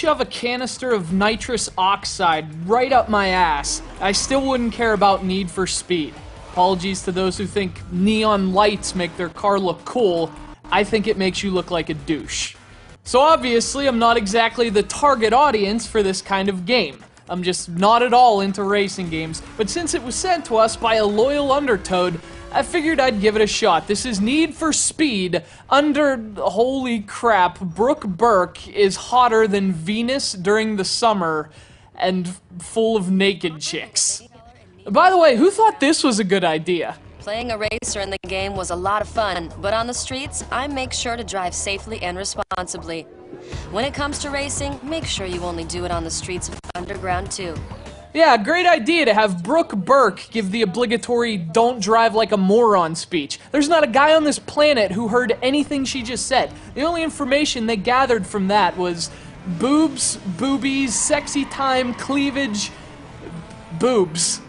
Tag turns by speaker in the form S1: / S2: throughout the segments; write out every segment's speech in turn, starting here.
S1: shove a canister of nitrous oxide right up my ass, I still wouldn't care about Need for Speed. Apologies to those who think neon lights make their car look cool. I think it makes you look like a douche. So obviously, I'm not exactly the target audience for this kind of game. I'm just not at all into racing games, but since it was sent to us by a loyal Undertoad, I figured I'd give it a shot. This is Need for Speed holy crap, Brooke Burke is hotter than Venus during the summer and full of naked chicks. By the way, who thought this was a good idea?
S2: Playing a racer in the game was a lot of fun, but on the streets, I make sure to drive safely and responsibly. When it comes to racing, make sure you only do it on the streets of Underground 2.
S1: Yeah, great idea to have Brooke Burke give the obligatory "don't drive like a moron" speech. There's not a guy on this planet who heard anything she just said. The only information they gathered from that was boobs, boobies, sexy time, cleavage, boobs.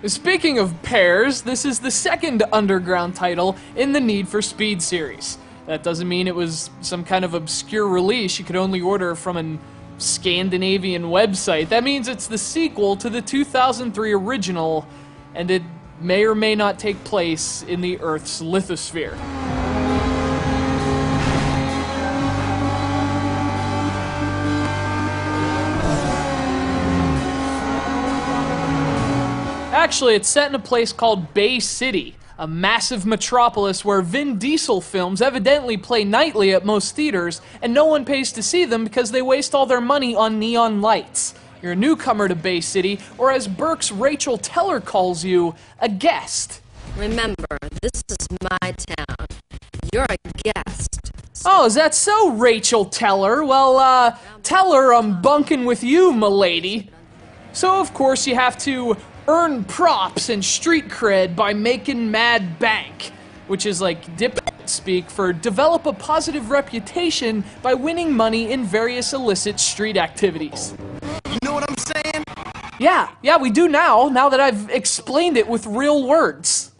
S1: Speaking of pairs, this is the second Underground title in the Need for Speed series. That doesn't mean it was some kind of obscure release you could only order from an Scandinavian website. That means it's the sequel to the 2003 original, and it may or may not take place in the Earth's lithosphere. Actually, it's set in a place called Bay City, a massive metropolis where Vin Diesel films evidently play nightly at most theaters, and no one pays to see them because they waste all their money on neon lights. You're a newcomer to Bay City, or as Burke's Rachel Teller calls you, a guest.
S2: Remember, this is my town. You're a guest.
S1: Oh, is that so, Rachel Teller? Well, Teller, I'm bunking with you, m'lady. So, of course, you have to earn props and street cred by making mad bank, which is like dip speak for develop a positive reputation by winning money in various illicit street activities.
S3: You know what I'm saying?
S1: Yeah, we do now that I've explained it with real words.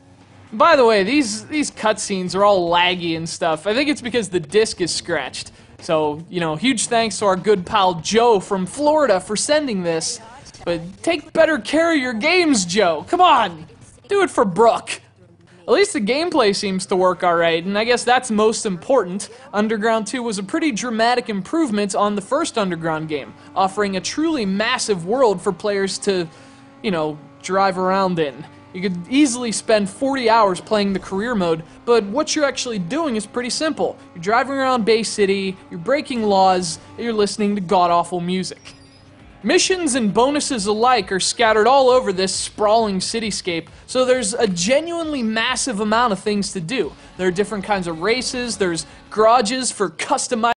S1: By the way, these cutscenes are all laggy and stuff. I think it's because the disc is scratched. So, huge thanks to our good pal Joe from Florida for sending this. But take better care of your games, Joe. Come on, do it for Brooke. At least the gameplay seems to work alright, and I guess that's most important. Underground 2 was a pretty dramatic improvement on the first Underground game, offering a truly massive world for players to, drive around in. You could easily spend 40 hours playing the career mode, but what you're actually doing is pretty simple. You're driving around Bay City, you're breaking laws, and you're listening to god-awful music. Missions and bonuses alike are scattered all over this sprawling cityscape, so there's a genuinely massive amount of things to do. There are different kinds of races, there's garages for customized